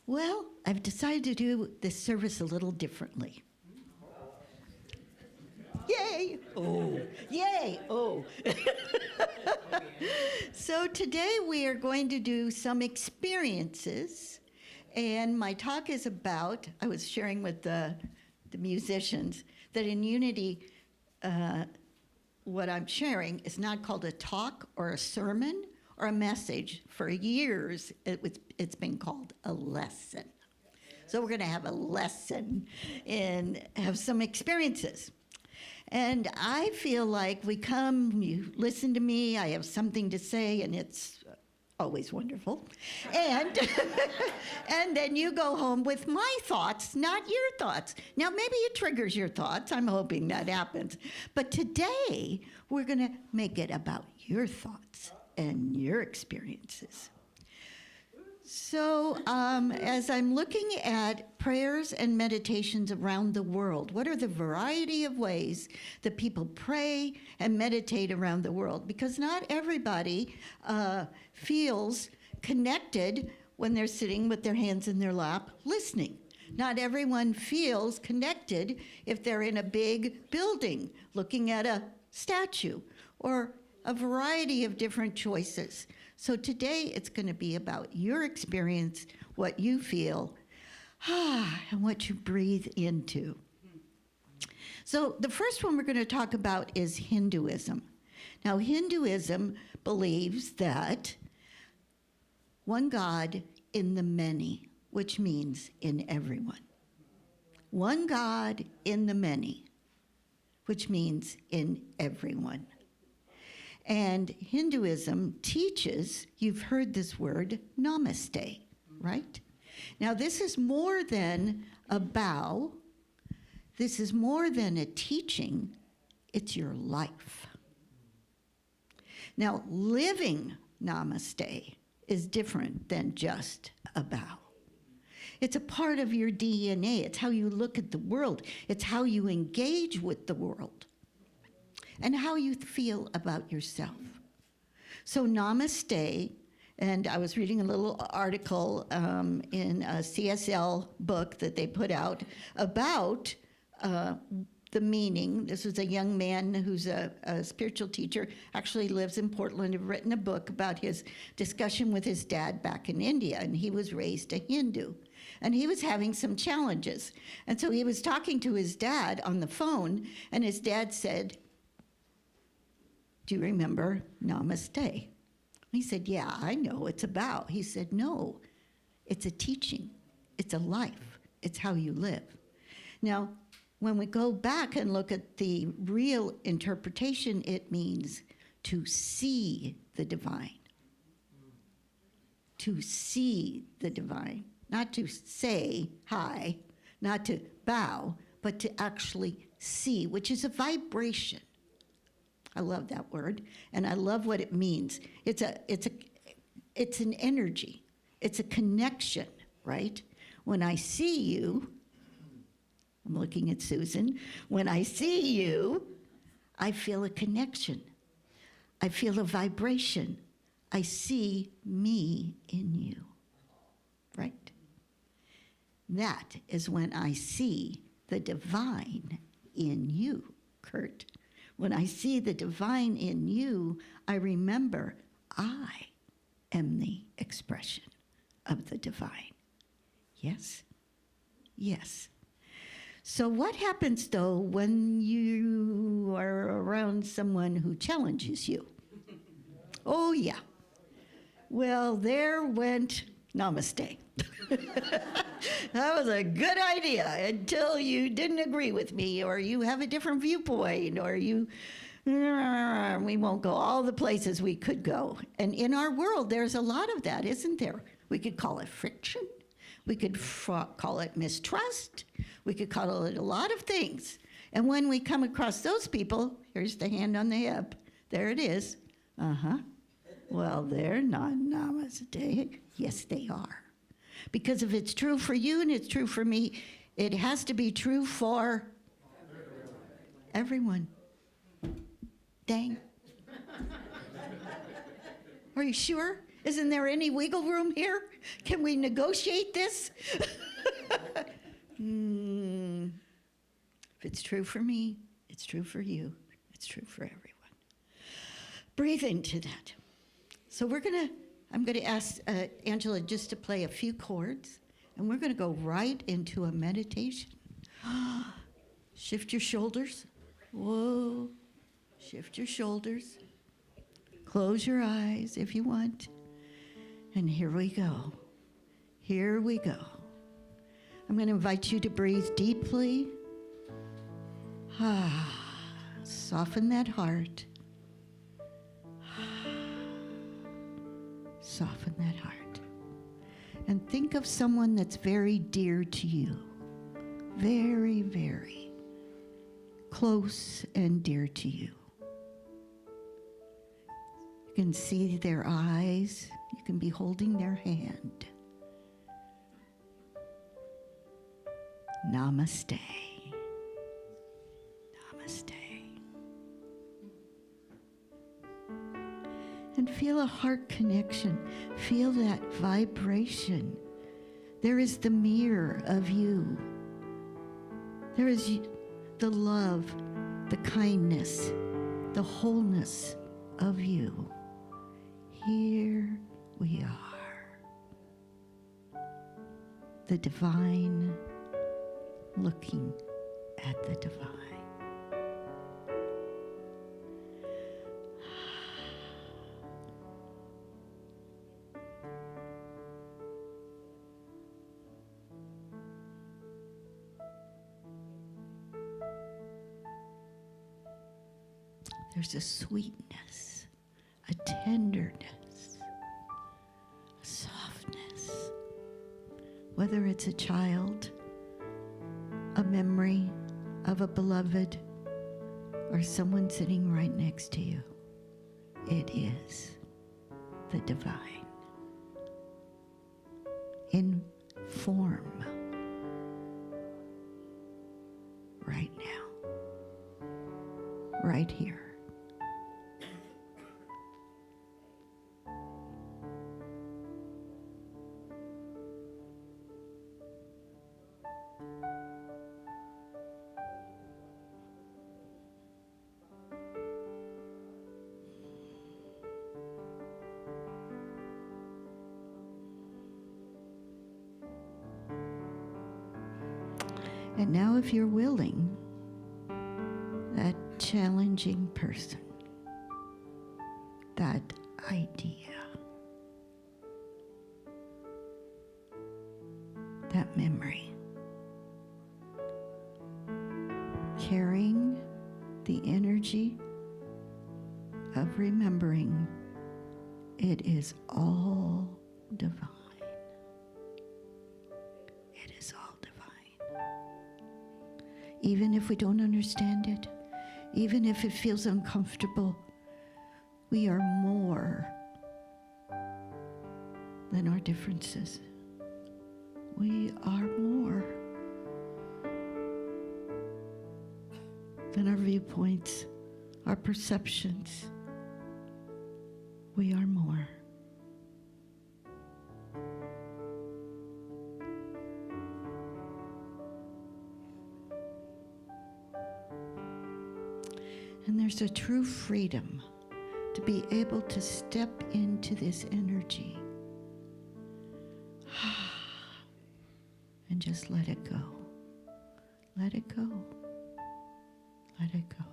Well, I've decided to do this service a little differently. Yay! Oh, yay! Oh. So today we are going to do some experiences, and my talk is about, I was sharing with the musicians, that in Unity, what I'm sharing is not called a talk or a sermon or a message. For years, it's been called a lesson. So we're going to have a lesson and have some experiences. And I feel like we come, you listen to me, I have something to say, and it's always wonderful. And, and then you go home with my thoughts, not your thoughts. Now, maybe it triggers your thoughts. I'm hoping that happens. But today, we're going to make it about your thoughts and your experiences. So as I'm looking at prayers and meditations around the world, what are the variety of ways that people pray and meditate around the world? Because not everybody feels connected when they're sitting with their hands in their lap listening. Not everyone feels connected if they're in a big building looking at a statue, or a variety of different choices. So today it's going to be about your experience, what you feel, and what you breathe into. So the first one we're going to talk about is Hinduism. Now, Hinduism believes that one God in the many, which means in everyone. One God in the many, which means in everyone. And Hinduism teaches, you've heard this word, namaste, right? Now, this is more than a bow. This is more than a teaching. It's your life. Now, living namaste is different than just a bow. It's a part of your DNA. It's how you look at the world. It's how you engage with the world. And how you feel about yourself. So namaste, and I was reading a little article in a CSL book that they put out about the meaning. This was a young man who's a spiritual teacher, actually lives in Portland, had written a book about his discussion with his dad back in India, and he was raised a Hindu. And he was having some challenges. And so he was talking to his dad on the phone, and his dad said, "Do you remember namaste?" He said, "Yeah, I know it's a bow." He said, "No, it's a teaching. It's a life. It's how you live." Now, when we go back and look at the real interpretation, it means to see the divine. To see the divine. Not to say hi, not to bow, but to actually see, which is a vibration. I love that word, and I love what it means. It's an energy. It's a connection, right? When I see you, I'm looking at Susan. When I see you, I feel a connection. I feel a vibration. I see me in you, right? That is when I see the divine in you, Kurt. When I see the divine in you, I remember I am the expression of the divine. Yes? Yes. So what happens, though, when you are around someone who challenges you? Oh, yeah. Well, there went namaste. That was a good idea until you didn't agree with me, or you have a different viewpoint, or we won't go all the places we could go. And in our world, there's a lot of that, isn't there? We could call it friction. We could call it mistrust. We could call it a lot of things. And when we come across those people, here's the hand on the hip. There it is. Well, they're not namaste. Yes, they are. Because if it's true for you and it's true for me, it has to be true for everyone. Dang. Are you sure? Isn't there any wiggle room here? Can we negotiate this? If it's true for me, it's true for you. It's true for everyone. Breathe into that. So I'm gonna ask Angela just to play a few chords, and we're gonna go right into a meditation. Shift your shoulders. Whoa. Shift your shoulders. Close your eyes if you want. And here we go. Here we go. I'm going to invite you to breathe deeply. Soften that heart. Soften that heart. And think of someone that's very dear to you. Very, very close and dear to you. You can see their eyes. You can be holding their hand. Namaste. Namaste. And feel a heart connection. Feel that vibration. There is the mirror of you. There is the love, the kindness, the wholeness of you. Here we are. The divine looking at the divine. There's a sweetness, a tenderness, a softness. Whether it's a child, a memory of a beloved, or someone sitting right next to you, it is the divine in form right now, right here. And now, if you're willing, that challenging person, that idea, that memory, carrying the energy of remembering, it is all divine. It is all divine. Even if we don't understand it, even if it feels uncomfortable, we are more than our differences. We are more than our viewpoints, our perceptions. We are more. And there's a true freedom to be able to step into this energy and just let it go. Let it go. Let it go.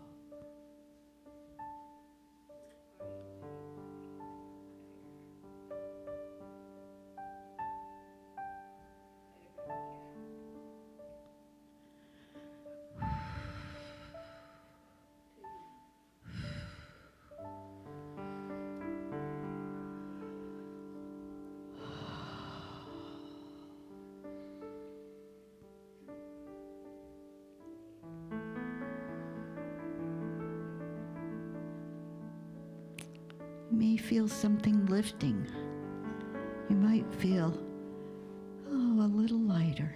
You may feel something lifting. You might feel, a little lighter.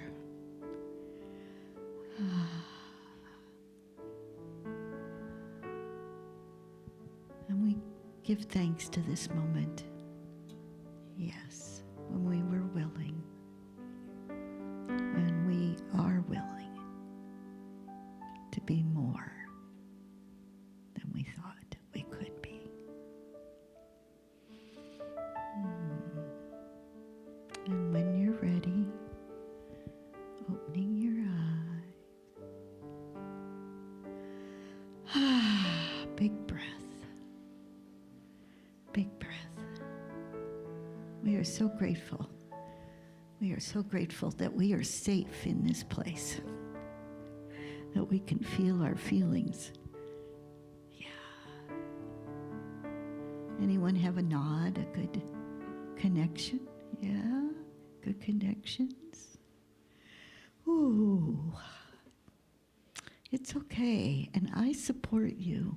And we give thanks to this moment. Yes, when we were willing, when we are willing to be more than we thought we could be. And when you're ready, opening your eyes. Big breath. Big breath. We are so grateful. We are so grateful that we are safe in this place, that we can feel our feelings. Yeah. Anyone have a nod, a good connection? Yeah, good connections. Ooh, it's okay, and I support you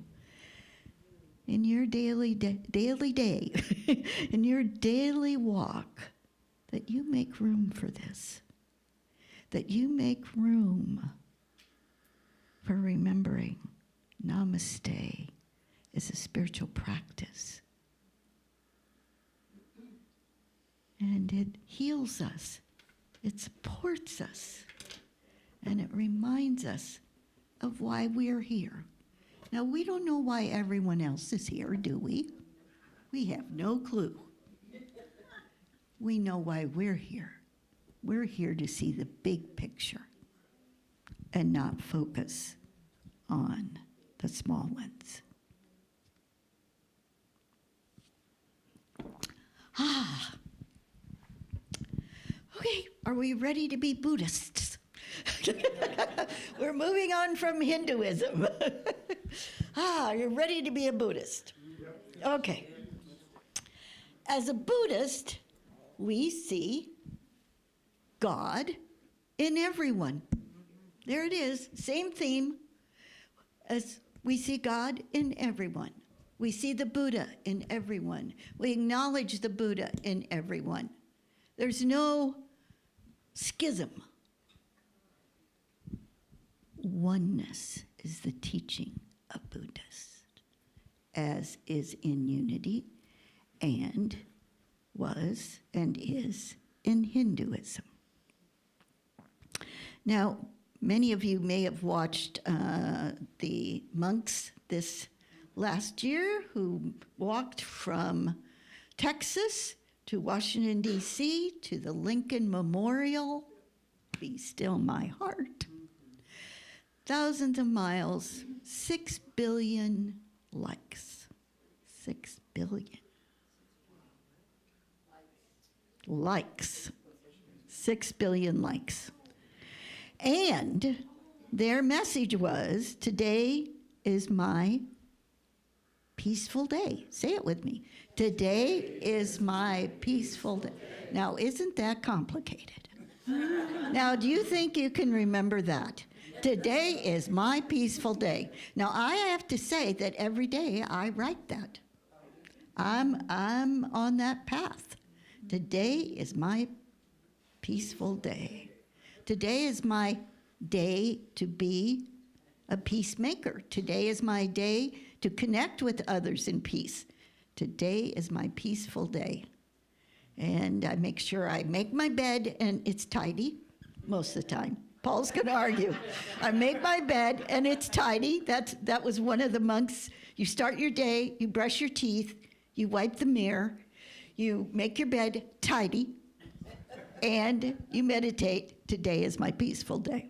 in your daily day, in your daily walk, that you make room for this, that you make room for remembering Namaste is a spiritual practice. And it heals us, it supports us, and it reminds us of why we're here. Now, we don't know why everyone else is here, do we? We have no clue. We know why we're here. We're here to see the big picture and not focus on the small ones. Okay, are we ready to be Buddhists? We're moving on from Hinduism. You're ready to be a Buddhist? Okay. As a Buddhist, we see God in everyone. There it is, same theme as we see God in everyone. We see the Buddha in everyone. We acknowledge the Buddha in everyone. There's no schism. Oneness is the teaching of Buddhists, as is in unity, and was and is in Hinduism. Now, many of you may have watched the monks this last year who walked from Texas to Washington, D.C., to the Lincoln Memorial. Be still my heart. Thousands of miles, 6 billion likes. 6 billion. Likes. 6 billion likes. And their message was, today is my peaceful day. Say it with me. Today is my peaceful day. Now, isn't that complicated? Now, do you think you can remember that? Today is my peaceful day. Now, I have to say that every day I write that. I'm on that path. Today is my peaceful day. Today is my day to be a peacemaker. Today is my day to connect with others in peace. Today is my peaceful day. And I make sure I make my bed and it's tidy most of the time. Paul's going to argue. I make my bed and it's tidy. That was one of the monks. You start your day, you brush your teeth, you wipe the mirror, you make your bed tidy, and you meditate. Today is my peaceful day.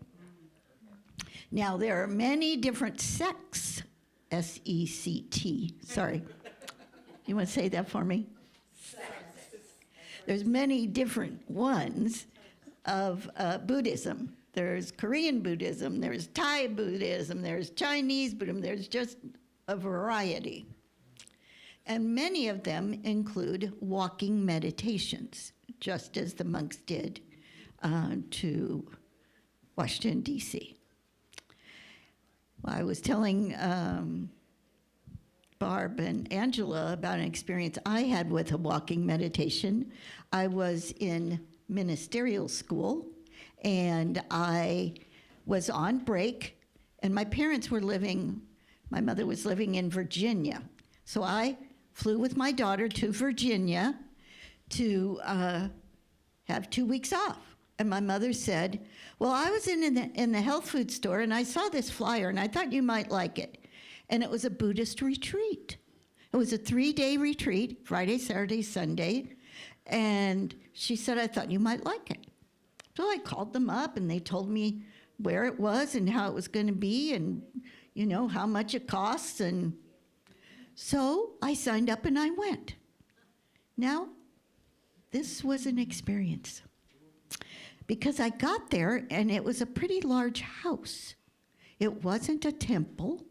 Now, there are many different sects, S-E-C-T. Sorry. You want to say that for me? There's many different ones of Buddhism. There's Korean Buddhism, there's Thai Buddhism, there's Chinese Buddhism, there's just a variety. And many of them include walking meditations, just as the monks did to Washington, D.C. Well, I was telling Barb and Angela about an experience I had with a walking meditation. I was in ministerial school, and I was on break, and my mother was living in Virginia. So I flew with my daughter to Virginia to have 2 weeks off. And my mother said, well, I was in the health food store and I saw this flyer and I thought you might like it. And it was a Buddhist retreat. It was a 3-day retreat, Friday, Saturday, Sunday. And she said, I thought you might like it. So I called them up and they told me where it was and how it was going to be and, you know, how much it costs. And so I signed up and I went. Now, this was an experience because I got there and it was a pretty large house. It wasn't a temple.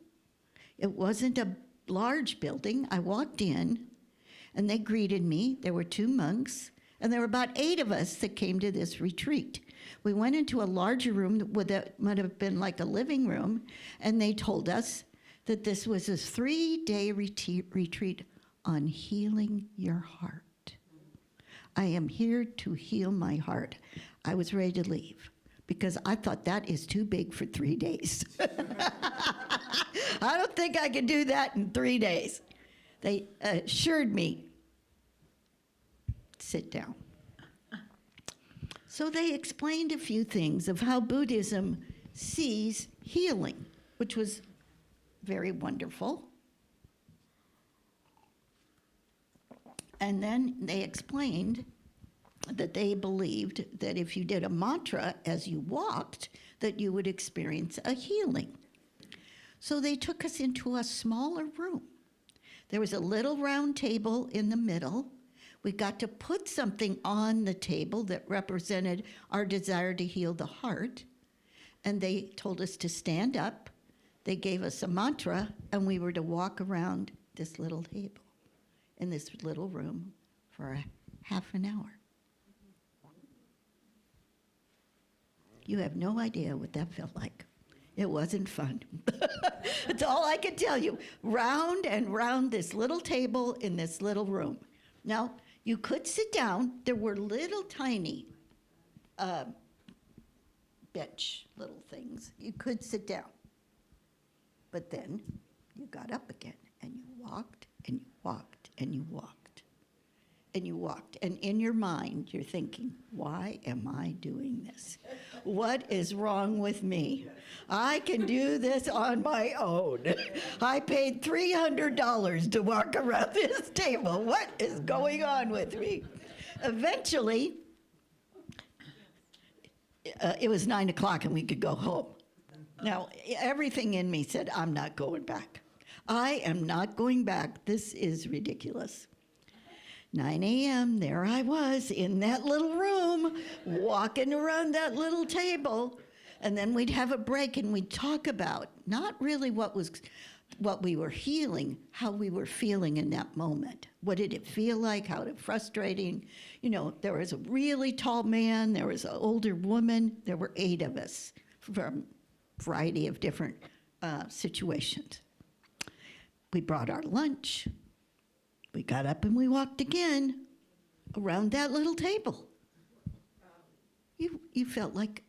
It wasn't a large building. I walked in and they greeted me. There were 2 monks and there were about 8 of us that came to this retreat. We went into a larger room that might have been like a living room, and they told us that this was a 3-day retreat on healing your heart. I am here to heal my heart. I was ready to leave because I thought that is too big for 3 days. I don't think I can do that in 3 days. They assured me, sit down. So they explained a few things of how Buddhism sees healing, which was very wonderful. And then they explained that they believed that if you did a mantra as you walked, that you would experience a healing. So they took us into a smaller room. There was a little round table in the middle. We got to put something on the table that represented our desire to heal the heart. And they told us to stand up. They gave us a mantra, and we were to walk around this little table in this little room for a half an hour. You have no idea what that felt like. It wasn't fun. That's all I can tell you. Round and round this little table in this little room. Now, you could sit down. There were little tiny bench little things. You could sit down. But then you got up again and you walked and you walked and you walked and you walked. And in your mind, you're thinking, why am I doing this? What is wrong with me? I can do this on my own. I paid $300 to walk around this table. What is going on with me? Eventually, it was 9 o'clock and we could go home. Now, everything in me said, I'm not going back. I am not going back. This is ridiculous. 9 a.m., there I was in that little room, walking around that little table. And then we'd have a break and we'd talk about not really what we were healing, how we were feeling in that moment. What did it feel like? How frustrating? You know, there was a really tall man, there was an older woman, there were 8 of us from a variety of different situations. We brought our lunch. We got up and we walked again around that little table. You felt like,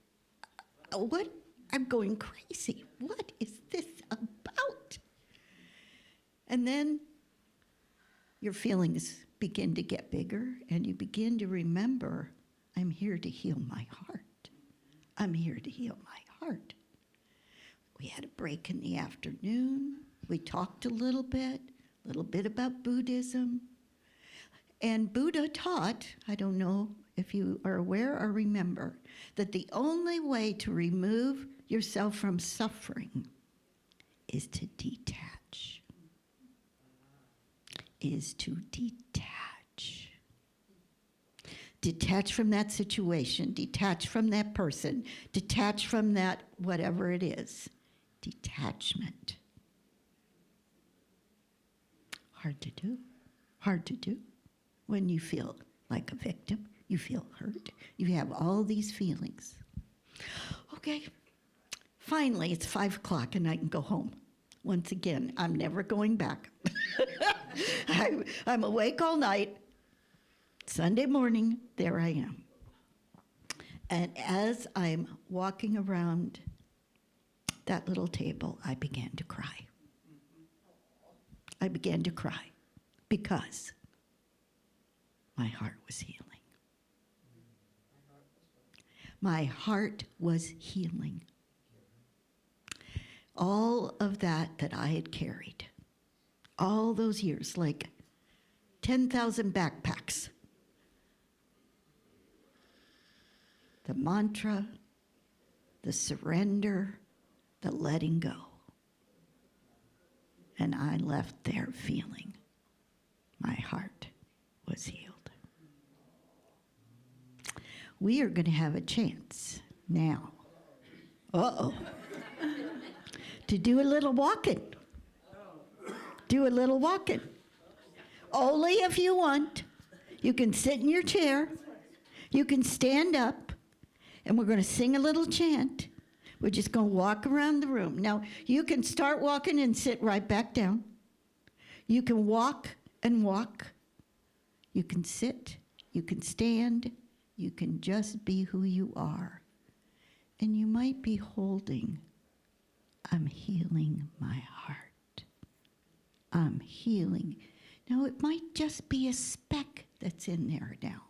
what? I'm going crazy. What is this about? And then your feelings begin to get bigger and you begin to remember, I'm here to heal my heart. I'm here to heal my heart. We had a break in the afternoon. We talked a little bit about Buddhism. And Buddha taught, I don't know if you are aware or remember, that the only way to remove yourself from suffering is to detach. Is to detach. Detach from that situation, detach from that person, detach from that whatever it is. Detachment. Hard to do. Hard to do. When you feel like a victim, you feel hurt, you have all these feelings. Okay, finally it's 5 o'clock and I can go home. Once again, I'm never going back. I'm awake all night. Sunday morning, there I am. And as I'm walking around that little table, I began to cry. I began to cry because my heart was healing. My heart was healing. All of that I had carried, all those years, like 10,000 backpacks. The mantra, the surrender, the letting go. And I left there feeling my heart was healed. We are going to have a chance now. To do a little walking. Do a little walking. Only if you want. You can sit in your chair. You can stand up. And we're going to sing a little chant. We're just going to walk around the room. Now, you can start walking and sit right back down. You can walk and walk. You can sit. You can stand. You can just be who you are. And you might be holding, I'm healing my heart. I'm healing. Now, it might just be a speck that's in there now.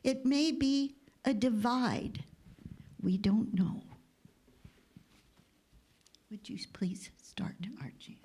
It may be a divide. We don't know. Would you please start our chant?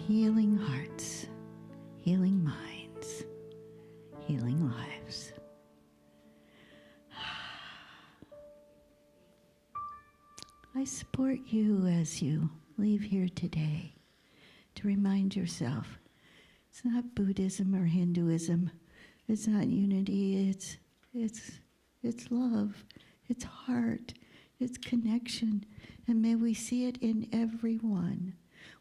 healing hearts, healing minds, healing lives. I support you as you leave here today to remind yourself it's not Buddhism or Hinduism. It's not unity. It's love. It's heart. It's connection. And may we see it in everyone.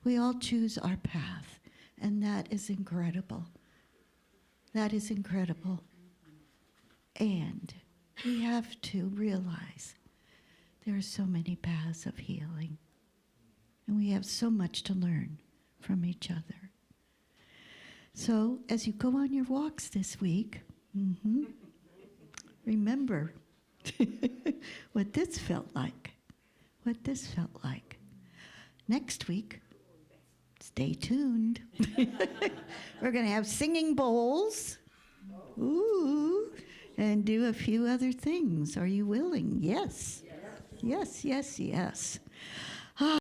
We all choose our path, and that is incredible. That is incredible. And we have to realize there are so many paths of healing, and we have so much to learn from each other. So as you go on your walks this week, remember what this felt like. What this felt like. Next week, stay tuned. We're going to have singing bowls. Ooh, and do a few other things. Are you willing? Yes. Yes, yes, yes.